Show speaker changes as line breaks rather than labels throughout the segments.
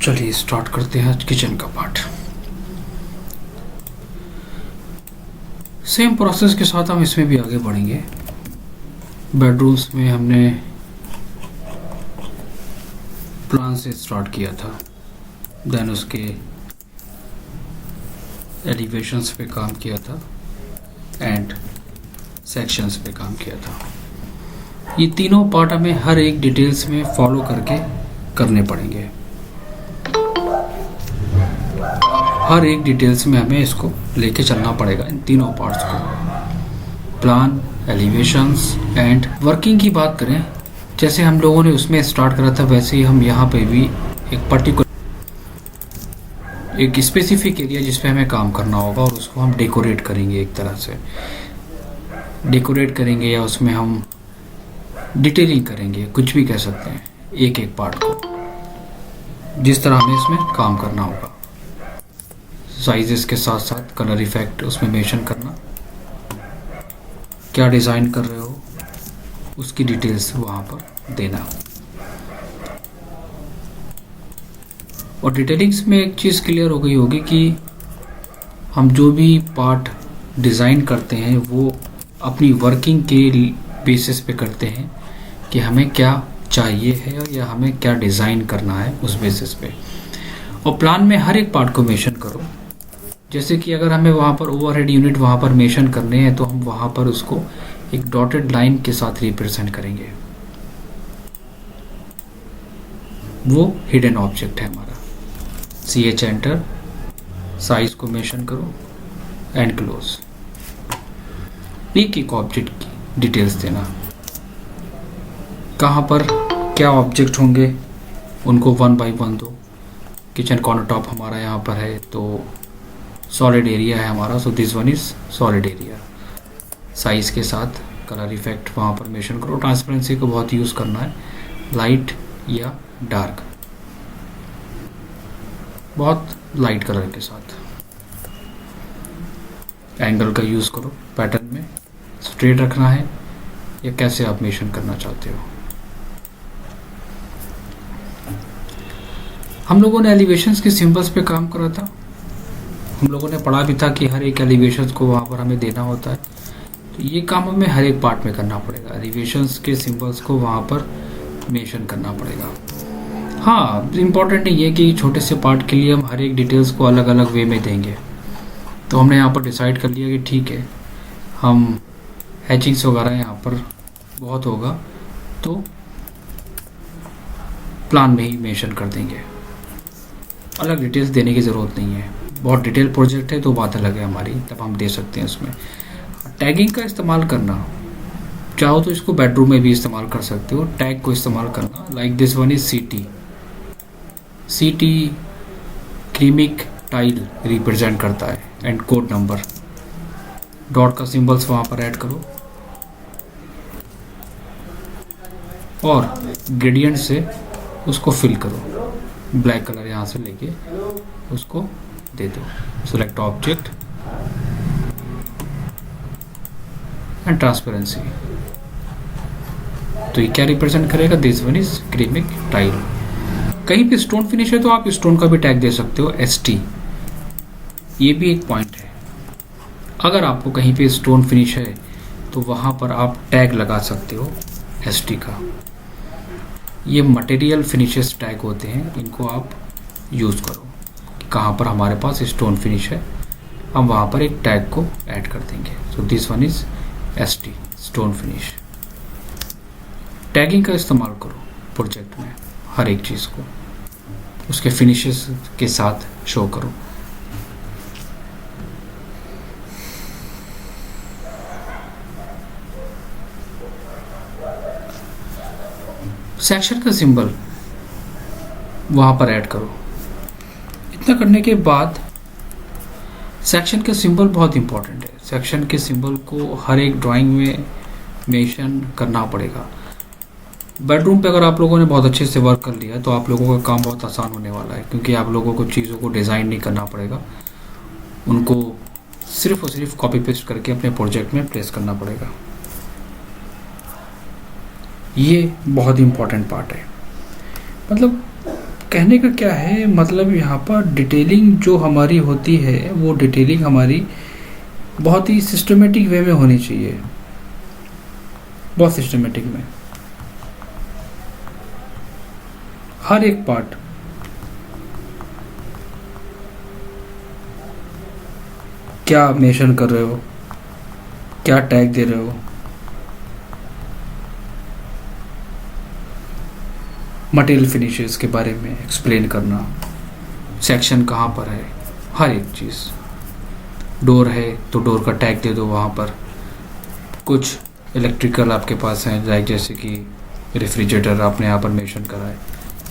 चलिए स्टार्ट करते हैं आज किचन का पार्ट। सेम प्रोसेस के साथ हम इसमें भी आगे बढ़ेंगे। बेडरूम्स में हमने प्लान से स्टार्ट किया था, देन उसके एलिवेशंस पे काम किया था एंड सेक्शंस पे काम किया था। ये तीनों पार्ट हमें हर एक डिटेल्स में फॉलो करके करने पड़ेंगे। हर एक डिटेल्स में हमें इसको लेके चलना पड़ेगा, इन तीनों पार्ट्स को। प्लान, एलिवेशंस एंड वर्किंग की बात करें, जैसे हम लोगों ने उसमें स्टार्ट करा था वैसे ही हम यहाँ पे भी एक स्पेसिफिक एरिया जिस पे हमें काम करना होगा और उसको हम डेकोरेट करेंगे। एक तरह से डेकोरेट करेंगे या उसमें हम डिटेलिंग करेंगे, कुछ भी कह सकते हैं, एक एक पार्ट को जिस तरह हमें इसमें काम करना होगा। साइजेस के साथ साथ कलर इफेक्ट उसमें मेंशन करना, क्या डिज़ाइन कर रहे हो उसकी डिटेल्स वहाँ पर देना। और डिटेलिंग्स में एक चीज़ क्लियर हो गई होगी कि हम जो भी पार्ट डिज़ाइन करते हैं वो अपनी वर्किंग के बेसिस पे करते हैं कि हमें क्या चाहिए है या हमें क्या डिज़ाइन करना है, उस बेसिस पे। और प्लान में हर एक पार्ट को मेंशन करो। जैसे कि अगर हमें वहाँ पर ओवरहेड यूनिट वहाँ पर मेंशन करने हैं तो हम वहाँ पर उसको एक डॉटेड लाइन के साथ रिप्रेजेंट करेंगे। वो हिडन ऑब्जेक्ट है हमारा। CH एंटर, साइज को मेंशन करो एंड क्लोज। एक एक ऑब्जेक्ट की डिटेल्स देना, कहाँ पर क्या ऑब्जेक्ट होंगे उनको 1 बाय 1 दो। किचन कॉर्नर टॉप हमारा यहाँ पर है तो सॉलिड एरिया है हमारा, so this one is solid area. Size के साथ कलर इफेक्ट वहाँ पर मेंशन करो। ट्रांसपेरेंसी को बहुत यूज़ करना है, लाइट या डार्क, बहुत लाइट कलर के साथ। एंगल का यूज़ करो पैटर्न में, स्ट्रेट रखना है या कैसे आप मेंशन करना चाहते हो। हम लोगों ने एलिवेशंस के सिंबल्स पे काम करा था। हम लोगों ने पढ़ा भी था कि हर एक एलिवेशंस को वहाँ पर हमें देना होता है, तो ये काम हमें हर एक पार्ट में करना पड़ेगा। एलिवेशंस के सिंबल्स को वहाँ पर मेंशन करना पड़ेगा। हाँ, इम्पॉर्टेंट ये कि छोटे से पार्ट के लिए हम हर एक डिटेल्स को अलग अलग वे में देंगे। तो हमने यहाँ पर डिसाइड कर लिया कि ठीक है, हम हैचिंग्स वगैरह यहाँ पर बहुत होगा तो प्लान में ही मेंशन कर देंगे, अलग डिटेल्स देने की ज़रूरत नहीं है। बहुत डिटेल प्रोजेक्ट है तो बात अलग है हमारी, तब हम दे सकते हैं उसमें। टैगिंग का इस्तेमाल करना, चाहो तो इसको बेडरूम में भी इस्तेमाल कर सकते हो। टैग को इस्तेमाल करना, like this one is CT ceramic tile represent करता है एंड कोड नंबर। डॉट का सिंबल्स वहाँ पर ऐड करो और ग्रेडियंट से उसको फिल करो। ब्लैक कलर यहाँ से लेके उसको दे दो। Select object and transparency. तो ये क्या रिप्रेजेंट करेगा? This one is ceramic tile. कहीं पे स्टोन फिनिश है तो आप स्टोन का भी टैग दे सकते हो, ST। ये भी एक पॉइंट है, अगर आपको कहीं पे स्टोन फिनिश है तो वहां पर आप टैग लगा सकते हो ST का। ये मटेरियल फिनिशेस टैग होते हैं, इनको आप यूज़ करो। कहाँ पर हमारे पास स्टोन फिनिश है हम वहाँ पर एक टैग को ऐड कर देंगे। So this one is ST, stone finish. Tagging का इस्तेमाल करो प्रोजेक्ट में, हर एक चीज़ को उसके फिनिशेस के साथ शो करो। सेक्शन का सिंबल वहाँ पर ऐड करो। इतना करने के बाद सेक्शन के सिंबल बहुत इंपॉर्टेंट है। सेक्शन के सिंबल को हर एक ड्राइंग में मेंशन करना पड़ेगा। बेडरूम पे अगर आप लोगों ने बहुत अच्छे से वर्क कर लिया तो आप लोगों का काम बहुत आसान होने वाला है, क्योंकि आप लोगों को चीज़ों को डिज़ाइन नहीं करना पड़ेगा, उनको सिर्फ और सिर्फ कॉपी पेस्ट करके अपने प्रोजेक्ट में प्लेस करना पड़ेगा। ये बहुत इंपॉर्टेंट पार्ट है। मतलब कहने का क्या है मतलब, यहाँ पर डिटेलिंग जो हमारी होती है वो डिटेलिंग हमारी बहुत ही सिस्टमेटिक वे में होनी चाहिए, बहुत सिस्टमेटिक में। हर एक पार्ट क्या मेंशन कर रहे हो, क्या टैग दे रहे हो, मटेरियल फिनिशेस के बारे में एक्सप्लेन करना, सेक्शन कहाँ पर है, हर एक चीज़। डोर है तो डोर का टैग दे दो वहाँ पर। कुछ इलेक्ट्रिकल आपके पास हैं, लाइक जैसे कि रेफ्रिजरेटर आपने यहाँ पर मेंशन करा है,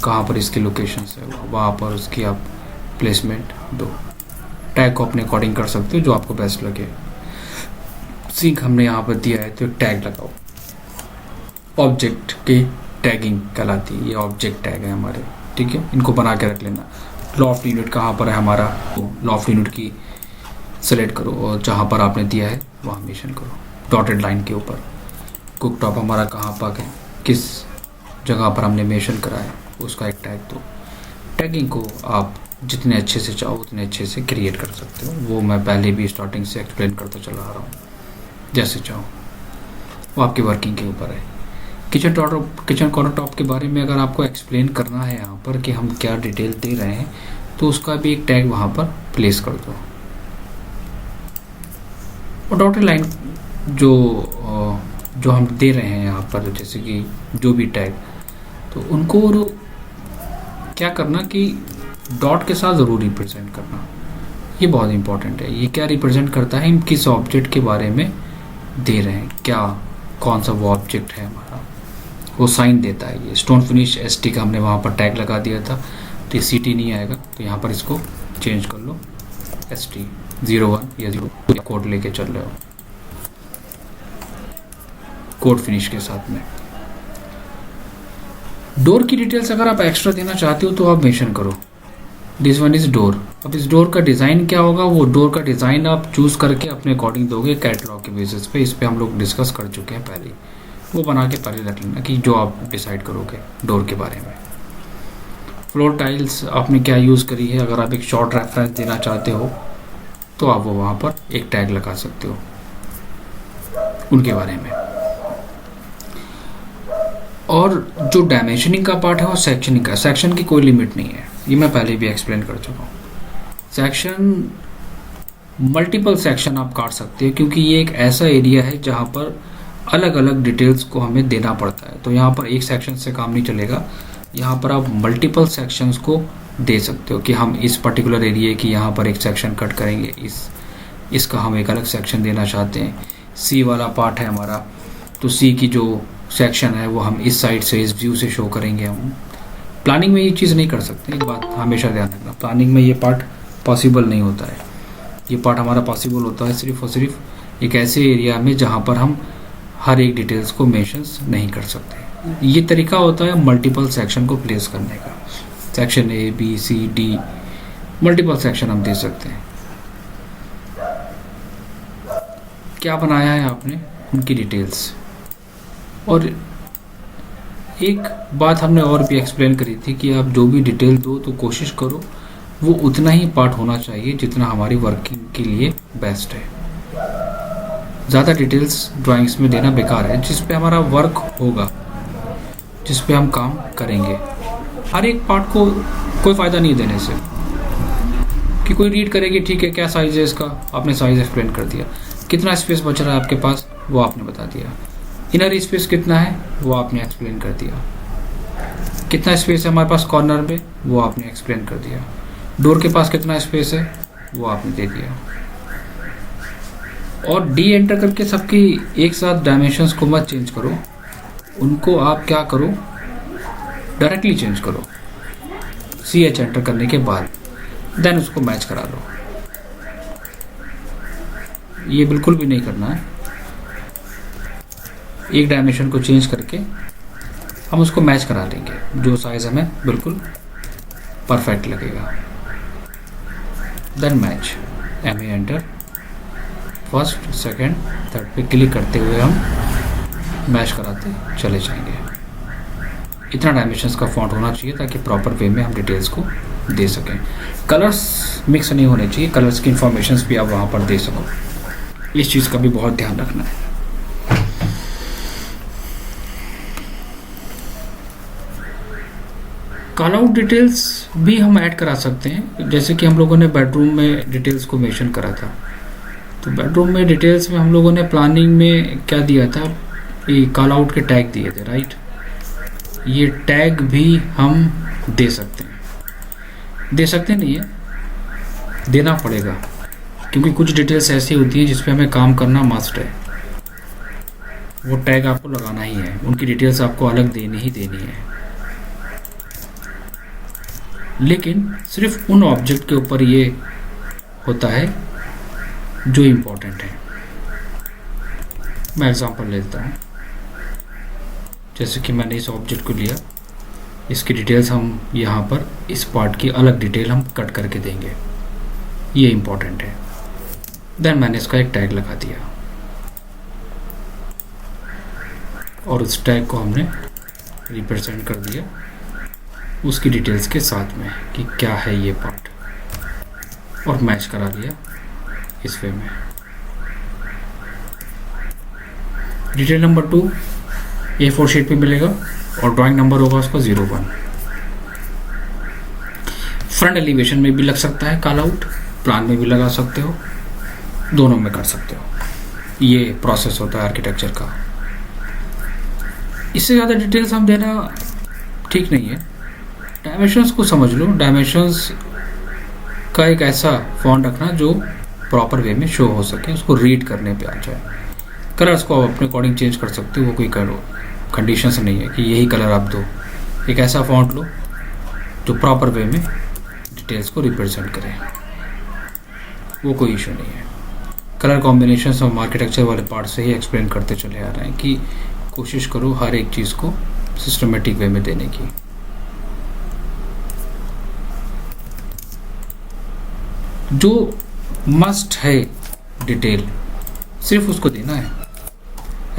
कहाँ पर इसकी लोकेशंस है वहाँ पर उसकी आप प्लेसमेंट दो। टैग को अपने अकॉर्डिंग कर सकते हो जो आपको बेस्ट लगे। सिंक हमने यहाँ पर दिया है तो टैग लगाओ। ऑब्जेक्ट की टैगिंग कहलाती है, ये ऑब्जेक्ट टैग है हमारे, ठीक है, इनको बना के रख लेना। लॉफ्ट यूनिट कहाँ पर है हमारा, तो लॉफ्ट यूनिट की सेलेक्ट करो और जहाँ पर आपने दिया है वहाँ मेंशन करो डॉटेड लाइन के ऊपर। कुक टॉप हमारा कहाँ पर है, किस जगह पर हमने मेंशन करा है, उसका एक टैग दो। टैगिंग को आप जितने अच्छे से चाहो उतने अच्छे से क्रिएट कर सकते हो, वो मैं पहले भी स्टार्टिंग से एक्सप्लेन करता चला आ रहा हूँ। जैसे चाहो वो आपकी वर्किंग के ऊपर है। किचन काउंटर टॉप के बारे में अगर आपको एक्सप्लेन करना है यहाँ पर कि हम क्या डिटेल दे रहे हैं, तो उसका भी एक टैग वहाँ पर प्लेस कर दो। और डॉटेड लाइन जो हम दे रहे हैं यहाँ पर, जैसे कि जो भी टैग, तो उनको क्या करना कि डॉट के साथ ज़रूर रिप्रेजेंट करना। ये बहुत इंपॉर्टेंट है। ये क्या रिप्रेजेंट करता है, हम किस ऑब्जेक्ट के बारे में दे रहे हैं, क्या कौन सा वो ऑब्जेक्ट है हमारा, वो साइन देता है। ये स्टोन फिनिश ST का हमने वहाँ पर टैग लगा दिया था, तो ये CT नहीं आएगा, तो यहाँ पर इसको चेंज कर लो ST 01 या 0 कोड लेके चल रहे हो कोड फिनिश के साथ में। डोर की डिटेल्स अगर आप एक्स्ट्रा देना चाहते हो तो आप मेंशन करो दिस वन इज डोर। अब इस डोर का डिज़ाइन क्या होगा, वो डोर का डिज़ाइन आप चूज करके अपने अकॉर्डिंग दोगे कैटलॉग के बेसिस पे। इस पे हम लोग डिस्कस कर चुके हैं पहले, वो बना के पहले रख लेना कि जो आप डिसाइड करोगे डोर के बारे में। फ्लोर टाइल्स आपने क्या यूज़ करी है, अगर आप एक शॉर्ट रेफरेंस देना चाहते हो तो आप वो वहाँ पर एक टैग लगा सकते हो उनके बारे में। और जो डायमेंशनिंग का पार्ट है वो सेक्शनिंग का, सेक्शन की कोई लिमिट नहीं है, ये मैं पहले भी एक्सप्लेन कर चुका हूँ। सेक्शन मल्टीपल सेक्शन आप काट सकते हैं, क्योंकि ये एक ऐसा एरिया है जहाँ पर अलग अलग डिटेल्स को हमें देना पड़ता है। तो यहाँ पर एक सेक्शन से काम नहीं चलेगा, यहाँ पर आप मल्टीपल सेक्शंस को दे सकते हो कि हम इस पर्टिकुलर एरिया की यहाँ पर एक सेक्शन कट करेंगे, इसका हम एक अलग सेक्शन देना चाहते हैं। C वाला पार्ट है हमारा, तो C की जो सेक्शन है वो हम इस साइड से, इस व्यू से शो करेंगे। हम प्लानिंग में ये चीज़ नहीं कर सकते, एक बात हमेशा ध्यान रखना, प्लानिंग में ये पार्ट पॉसिबल नहीं होता है। ये पार्ट हमारा पॉसिबल होता है सिर्फ और सिर्फ एक ऐसे एरिया में जहाँ पर हम हर एक डिटेल्स को मेंशंस नहीं कर सकते। ये तरीका होता है मल्टीपल सेक्शन को प्लेस करने का। Section A B C D multiple section हम दे सकते हैं। क्या बनाया है आपने, उनकी डिटेल्स। और एक बात हमने और भी एक्सप्लेन करी थी कि आप जो भी डिटेल दो तो कोशिश करो वो उतना ही पार्ट होना चाहिए जितना हमारी वर्किंग के लिए बेस्ट है। ज़्यादा डिटेल्स ड्राइंग्स में देना बेकार है। जिस पे हमारा वर्क होगा, जिस पे हम काम करेंगे, हर एक पार्ट को कोई फ़ायदा नहीं देने से कि कोई रीड करेगी, ठीक है क्या साइज़ है इसका, आपने साइज़ एक्सप्लेन कर दिया, कितना स्पेस बच रहा है आपके पास वो आपने बता दिया, इनर स्पेस कितना है वो आपने एक्सप्लेन कर दिया, कितना स्पेस है हमारे पास कॉर्नर पे वो आपने एक्सप्लेन कर दिया, डोर के पास कितना स्पेस है वो आपने दे दिया। और डी एंटर करके सबकी एक साथ डायमेंशंस को मत चेंज करो, उनको आप क्या करो डायरेक्टली चेंज करो CH एंटर करने के बाद, देन उसको मैच करा लो। ये बिल्कुल भी नहीं करना है, एक डायमेंशन को चेंज करके हम उसको मैच करा लेंगे, जो साइज हमें बिल्कुल परफेक्ट लगेगा। Then match MA enter, first second third पे क्लिक करते हुए हम मैच कराते चले जाएंगे। इतना डायमेंशंस का फॉन्ट होना चाहिए ताकि प्रॉपर वे में हम डिटेल्स को दे सकें। कलर्स मिक्स नहीं होने चाहिए, कलर्स की इंफॉर्मेशंस भी आप वहाँ पर दे सको, इस चीज़ का भी बहुत ध्यान रखना है। कॉल आउट डिटेल्स भी हम ऐड करा सकते हैं, जैसे कि हम लोगों ने बेडरूम में डिटेल्स को मेंशन करा था। तो बेडरूम में डिटेल्स में हम लोगों ने प्लानिंग में क्या दिया था, ये कॉल आउट के टैग दिए थे, राइट। ये टैग भी हम दे सकते हैं, नहीं है, देना पड़ेगा, क्योंकि कुछ डिटेल्स ऐसी होती हैं जिस पे हमें काम करना मस्ट है। वो टैग आपको लगाना ही है, उनकी डिटेल्स आपको अलग देनी ही देनी है, लेकिन सिर्फ उन ऑब्जेक्ट के ऊपर ये होता है जो इम्पोर्टेंट है। मैं एग्जांपल लेता हूँ, जैसे कि मैंने इस ऑब्जेक्ट को लिया, इसकी डिटेल्स हम यहाँ पर इस पार्ट की अलग डिटेल हम कट करके देंगे, ये इम्पोर्टेंट है। देन मैंने इसका एक टैग लगा दिया और उस टैग को हमने रिप्रेजेंट कर दिया उसकी डिटेल्स के साथ में कि क्या है ये पार्ट, और मैच करा दिया इस वे में। डिटेल नंबर 2 A4 शीट पे मिलेगा और ड्राइंग नंबर होगा उसका 01। फ्रंट एलिवेशन में भी लग सकता है कॉल आउट, प्लान में भी लगा सकते हो, दोनों में कर सकते हो। ये प्रोसेस होता है आर्किटेक्चर का। इससे ज़्यादा डिटेल्स हम देना ठीक नहीं है। डायमेंशंस को समझ लो, डायमेंशंस का एक ऐसा फॉन्ट रखना जो प्रॉपर वे में शो हो सके, उसको रीड करने पे आ जाए। कलर्स को आप अपने अकॉर्डिंग चेंज कर सकते हो, वो कोई कंडीशंस नहीं है कि यही कलर आप दो। एक ऐसा फॉन्ट लो जो प्रॉपर वे में डिटेल्स को रिप्रेजेंट करे, वो कोई इशू नहीं है। कलर कॉम्बिनेशंस हम आर्किटेक्चर वाले पार्ट से ही एक्सप्लेन करते चले आ रहे हैं कि कोशिश करो हर एक चीज़ को सिस्टमेटिक वे में देने की। जो मस्ट है डिटेल सिर्फ उसको देना है,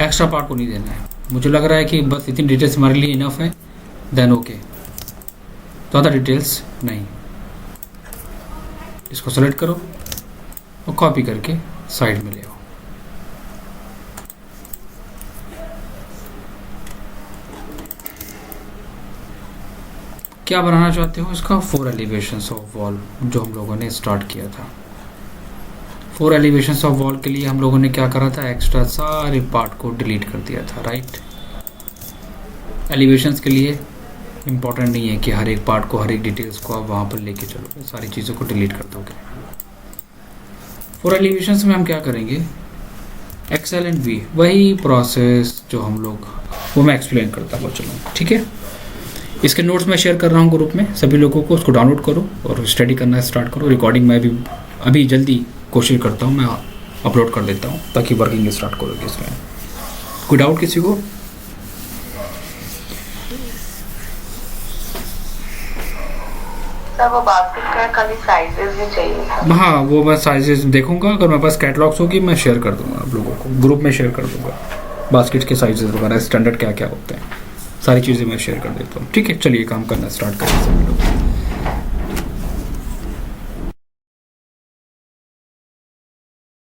एक्स्ट्रा पार्ट को नहीं देना है। मुझे लग रहा है कि बस इतनी डिटेल्स हमारे लिए इनफ है, देन ओके, ज़्यादा डिटेल्स नहीं। इसको सेलेक्ट करो और कॉपी करके साइड में ले आओ। क्या बनाना चाहते हो इसका? 4 एलिवेशंस ऑफ वॉल जो हम लोगों ने स्टार्ट किया था। 4 एलिवेशंस ऑफ वॉल के लिए हम लोगों ने क्या करा था, एक्स्ट्रा सारे पार्ट को डिलीट कर दिया था, राइट। एलिवेशंस के लिए इम्पोर्टेंट नहीं है कि हर एक पार्ट को, हर एक डिटेल्स को आप वहाँ पर लेके चलोगे, सारी चीज़ों को डिलीट कर दोगे। 4 एलिवेशंस में हम क्या करेंगे, एक्सेल एंड वी, वही प्रोसेस जो हम लोग, वो मैं एक्सप्लेन करता हुआ चलूँ, ठीक है। इसके नोट्स मैं शेयर कर रहा हूँ ग्रुप में, सभी लोगों को उसको डाउनलोड करो और स्टडी करना स्टार्ट करो। रिकॉर्डिंग मैं भी अभी जल्दी कोशिश करता हूँ, मैं अपलोड कर देता हूँ ताकि वर्किंग स्टार्ट करोगे इसमें। कोई डाउट किसी को?
वो बास्केट का खाली साइजेस भी चाहिए था।
हाँ, वो मैं साइजेस देखूंगा, अगर मेरे पास कैटलॉग्स होगी मैं शेयर कर दूंगा आप लोगों को, ग्रुप में शेयर कर दूंगा। बास्केट के साइजेस वगैरह स्टैंडर्ड क्या क्या होते हैं, सारी चीज़ें मैं शेयर कर देता हूँ, ठीक है। चलिए काम करना स्टार्ट करें सभी लोग।